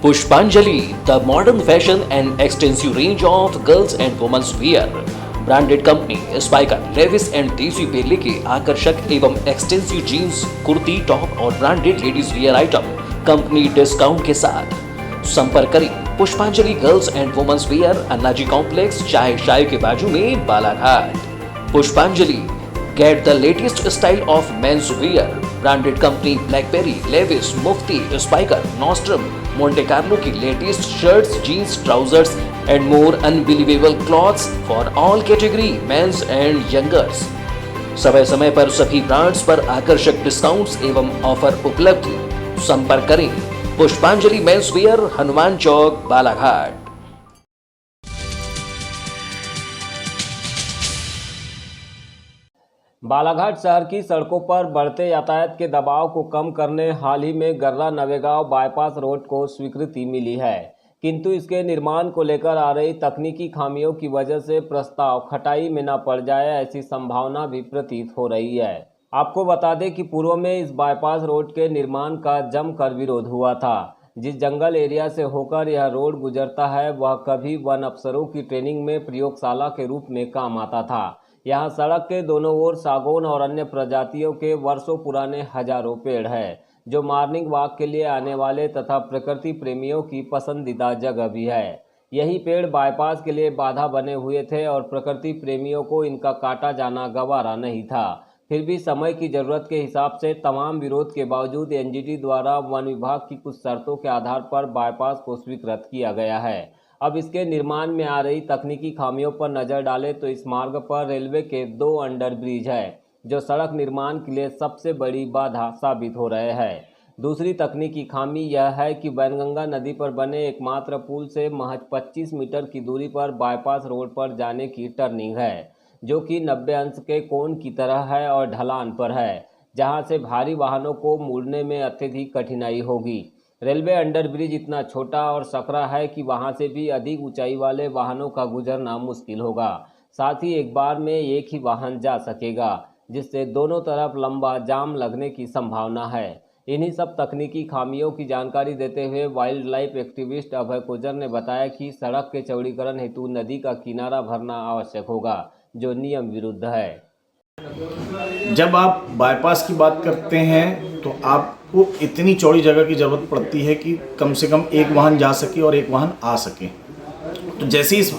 Pushpanjali, the modern fashion and extensive range of girls and women's wear. Branded company Spykar, Levi's and Desi Belle के आकर्षक एवं extensive jeans, kurti, top और branded ladies wear item company discount के साथ। संपर्क करें Pushpanjali girls and women's wear, Annaji complex, चाहे शाही के बाजू में, Balaghat. Pushpanjali, get the latest style of men's wear. Branded company BlackBerry, Levi's, Mufti, Spykar, Nostrum, Monte Carlo की latest shirts, jeans, trousers and more unbelievable clothes for all category men's and youngers। समय समय पर सभी ब्रांड्स पर आकर्षक डिस्काउंट्स एवं offer उपलब्ध। संपर्क करें पुष्पांजलि मेंस वियर, हनुमान चौक, बालाघाट। बालाघाट शहर की सड़कों पर बढ़ते यातायात के दबाव को कम करने हाल ही में गर्रा नवेगांव बाईपास रोड को स्वीकृति मिली है, किंतु इसके निर्माण को लेकर आ रही तकनीकी खामियों की वजह से प्रस्ताव खटाई में न पड़ जाए, ऐसी संभावना भी प्रतीत हो रही है। आपको बता दें कि पूर्व में इस बाईपास रोड के निर्माण का जमकर विरोध हुआ था। जिस जंगल एरिया से होकर यह रोड गुजरता है वह कभी वन अफसरों की ट्रेनिंग में प्रयोगशाला के रूप में काम आता था। यहाँ सड़क के दोनों ओर सागौन और अन्य प्रजातियों के वर्षों पुराने हजारों पेड़ हैं, जो मॉर्निंग वॉक के लिए आने वाले तथा प्रकृति प्रेमियों की पसंदीदा जगह भी है। यही पेड़ बाईपास के लिए बाधा बने हुए थे और प्रकृति प्रेमियों को इनका काटा जाना गवारा नहीं था। फिर भी समय की ज़रूरत के हिसाब से तमाम विरोध के बावजूद एनजीटी द्वारा वन विभाग की कुछ शर्तों के आधार पर बाईपास को स्वीकृत किया गया है। अब इसके निर्माण में आ रही तकनीकी खामियों पर नज़र डालें तो इस मार्ग पर रेलवे के 2 अंडर ब्रिज है, जो सड़क निर्माण के लिए सबसे बड़ी बाधा साबित हो रहे हैं। दूसरी तकनीकी खामी यह है कि वैनगंगा नदी पर बने एकमात्र पुल से महज 25 मीटर की दूरी पर बाईपास रोड पर जाने की टर्निंग है, जो कि 90 अंश के कोण की तरह है और ढलान पर है, जहां से भारी वाहनों को मुड़ने में अत्यधिक कठिनाई होगी। रेलवे अंडरब्रिज इतना छोटा और सकरा है कि वहां से भी अधिक ऊंचाई वाले वाहनों का गुजरना मुश्किल होगा। साथ ही एक बार में एक ही वाहन जा सकेगा, जिससे दोनों तरफ लंबा जाम लगने की संभावना है। इन्हीं सब तकनीकी खामियों की जानकारी देते हुए वाइल्ड लाइफ एक्टिविस्ट अभय कोजर ने बताया कि सड़क के चौड़ीकरण हेतु नदी का किनारा भरना आवश्यक होगा, जो नियम विरुद्ध है। जब आप बाईपास की बात करते हैं तो आपको इतनी चौड़ी जगह की ज़रूरत पड़ती है कि कम से कम एक वाहन जा सके और एक वाहन आ सके। तो जैसे इस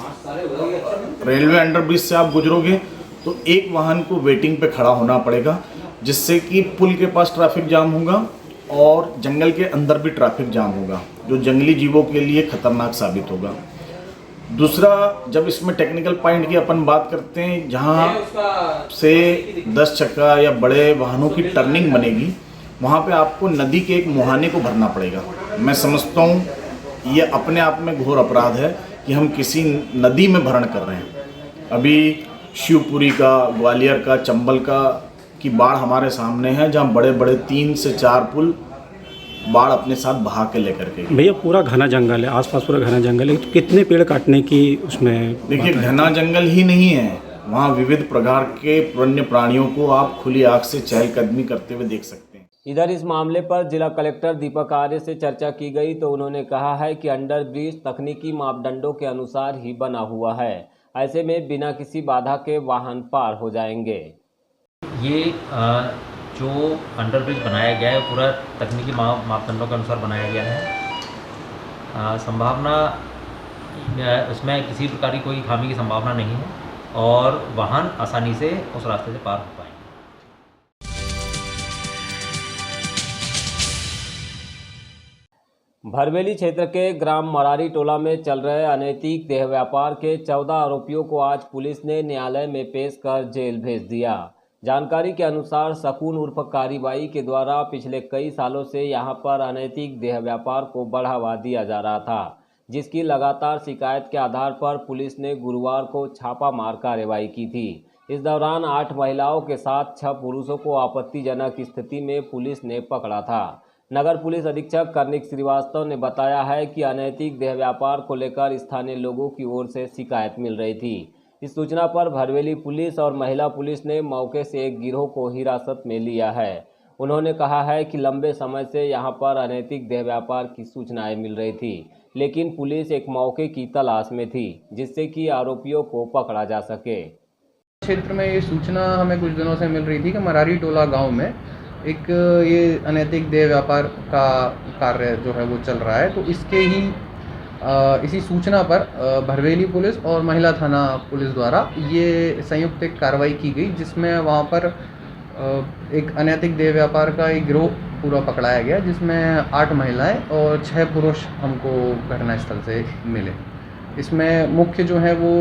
रेलवे अंडरब्रिज से आप गुजरोगे तो एक वाहन को वेटिंग पे खड़ा होना पड़ेगा, जिससे कि पुल के पास ट्रैफिक जाम होगा और जंगल के अंदर भी ट्रैफिक जाम होगा, जो जंगली जीवों के लिए खतरनाक साबित होगा। दूसरा, जब इसमें टेक्निकल पॉइंट की अपन बात करते हैं, जहाँ से 10 चक्का या बड़े वाहनों की टर्निंग बनेगी, वहाँ पे आपको नदी के एक मुहाने को भरना पड़ेगा। मैं समझता हूँ ये अपने आप में घोर अपराध है कि हम किसी नदी में भरण कर रहे हैं। अभी शिवपुरी का, ग्वालियर का, चंबल का की बाढ़ हमारे सामने है, जहाँ बड़े बड़े 3 से 4 पुल बाढ़ अपने साथ बहा के लेकर के। भैया पूरा घना जंगल है, आसपास पूरा घना जंगल है, तो कितने पेड़ काटने की उसमें? देखिए, घना जंगल ही नहीं है, वहाँ विविध प्रकार के वन्य प्राणियों को आप खुली आंख से चहलकदमी करते हुए देख सकते हैं। इधर इस मामले पर जिला कलेक्टर दीपक आर्य से चर्चा की गई तो उन्होंने कहा है कि अंडर ब्रिज तकनीकी मापदंडों के अनुसार ही बना हुआ है, ऐसे में बिना किसी बाधा के वाहन पार हो जाएंगे। ये जो अंडरब्रिज बनाया गया है पूरा तकनीकी मापदंडों के अनुसार बनाया गया है। संभावना उसमें किसी प्रकार की कोई खामी की संभावना नहीं है और वाहन आसानी से उस रास्ते से पार हो पाएंगे। भरवेली क्षेत्र के ग्राम मरारी टोला में चल रहे अनैतिक देह व्यापार के 14 आरोपियों को आज पुलिस ने न्यायालय में पेश कर जेल भेज दिया। जानकारी के अनुसार शकून उर्फ कारीबाई के द्वारा पिछले कई सालों से यहां पर अनैतिक देह व्यापार को बढ़ावा दिया जा रहा था, जिसकी लगातार शिकायत के आधार पर पुलिस ने गुरुवार को छापामार कार्रवाई की थी। इस दौरान 8 महिलाओं के साथ 6 पुरुषों को आपत्तिजनक स्थिति में पुलिस ने पकड़ा था। नगर पुलिस अधीक्षक कर्णिक श्रीवास्तव ने बताया है कि अनैतिक देह व्यापार को लेकर स्थानीय लोगों की ओर से शिकायत मिल रही थी। इस सूचना पर भरवेली पुलिस और महिला पुलिस ने मौके से एक गिरोह को हिरासत में लिया है। उन्होंने कहा है कि लंबे समय से यहां पर अनैतिक देह व्यापार की सूचनाएं मिल रही थी, लेकिन पुलिस एक मौके की तलाश में थी जिससे कि आरोपियों को पकड़ा जा सके। क्षेत्र में ये सूचना हमें कुछ दिनों से मिल रही थी कि मरारी टोला गांव में एक ये अनैतिक देह व्यापार का कार्य जो है वो चल रहा है। तो इसके ही इसी सूचना पर भरवेली पुलिस और महिला थाना पुलिस द्वारा ये संयुक्त एक कार्रवाई की गई, जिसमें वहाँ पर एक अनैतिक देह व्यापार का एक गिरोह पूरा पकड़ाया गया, जिसमें 8 महिलाएं और 6 पुरुष हमको घटनास्थल से मिले। इसमें मुख्य जो है वो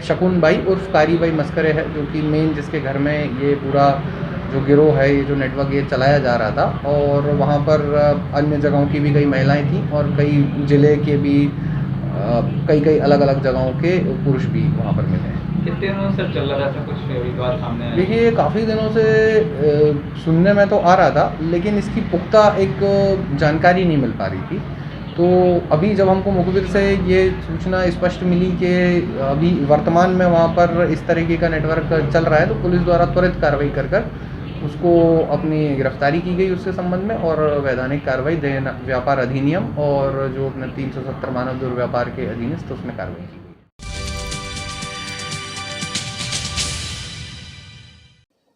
शकुन बाई उर्फ कारी बाई मस्करे है, जो कि मेन जिसके घर में ये पूरा जो गिरोह है, ये जो नेटवर्क ये चलाया जा रहा था। और वहाँ पर अन्य जगहों की भी कई महिलाएं थीं और कई ज़िले के भी कई अलग अलग जगहों के पुरुष भी वहाँ पर मिले हैं। कितने दिनों से चल रहा था, कुछ विवाद सामने आया? देखिए, काफ़ी दिनों से सुनने में तो आ रहा था, लेकिन इसकी पुख्ता एक जानकारी नहीं मिल पा रही थी। तो अभी जब हमको मुखबिर से ये सूचना स्पष्ट मिली कि अभी वर्तमान में वहाँ पर इस तरीके का नेटवर्क चल रहा है, तो पुलिस द्वारा त्वरित कार्रवाई कर उसको अपनी गिरफ्तारी की गई उसके संबंध में, और वैधानिक कार्रवाई देह व्यापार अधिनियम और जो अपने 370 मानव दुर्व्यापार के अधीनस्थ उसमें कार्रवाई की गई।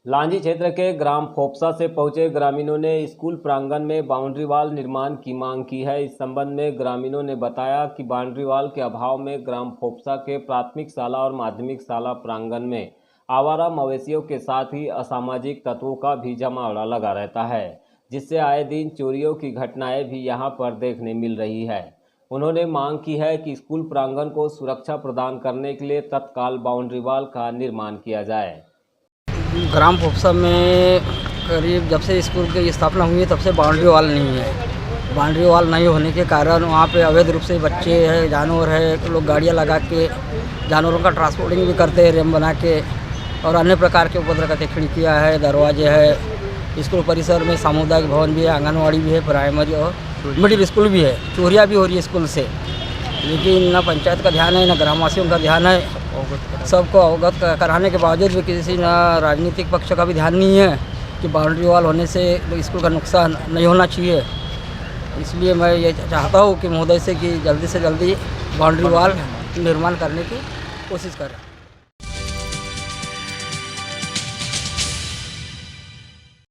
लांजी क्षेत्र के ग्राम फोपसा से पहुंचे ग्रामीणों ने स्कूल प्रांगण में बाउंड्री वाल निर्माण की मांग की है। इस संबंध में ग्रामीणों ने बताया कि बाउंड्री वाल के अभाव में ग्राम फोपसा के प्राथमिक शाला और माध्यमिक शाला प्रांगण में आवारा मवेशियों के साथ ही असामाजिक तत्वों का भी जमावड़ा लगा रहता है, जिससे आए दिन चोरियों की घटनाएं भी यहां पर देखने मिल रही है। उन्होंने मांग की है कि स्कूल प्रांगण को सुरक्षा प्रदान करने के लिए तत्काल बाउंड्री वाल का निर्माण किया जाए। ग्राम फोपसा में करीब जब से स्कूल की स्थापना हुई है तब से बाउंड्री वाल नहीं है। बाउंड्री वाल नहीं होने के कारण वहाँ पे अवैध रूप से बच्चे हैं, जानवर है, लोग गाड़ियाँ लगा के जानवरों का ट्रांसपोर्टिंग भी करते हैं, रेम बना के, और अन्य प्रकार के उपद्रव करते। खिड़कियाँ है, दरवाजे है, स्कूल परिसर में सामुदायिक भवन भी है, आंगनवाड़ी भी है, प्राइमरी और मिडिल स्कूल भी है। चोरियाँ भी हो रही है स्कूल से, लेकिन ना पंचायत का ध्यान है, ना ग्रामवासियों का ध्यान है। सबको अवगत कराने के बावजूद भी किसी ना राजनीतिक पक्ष का भी ध्यान नहीं है कि बाउंड्री वाल होने से स्कूल का नुकसान नहीं होना चाहिए। इसलिए मैं ये चाहता हूँ कि महोदय से कि जल्दी से जल्दी बाउंड्री वाल निर्माण करने की कोशिश करें।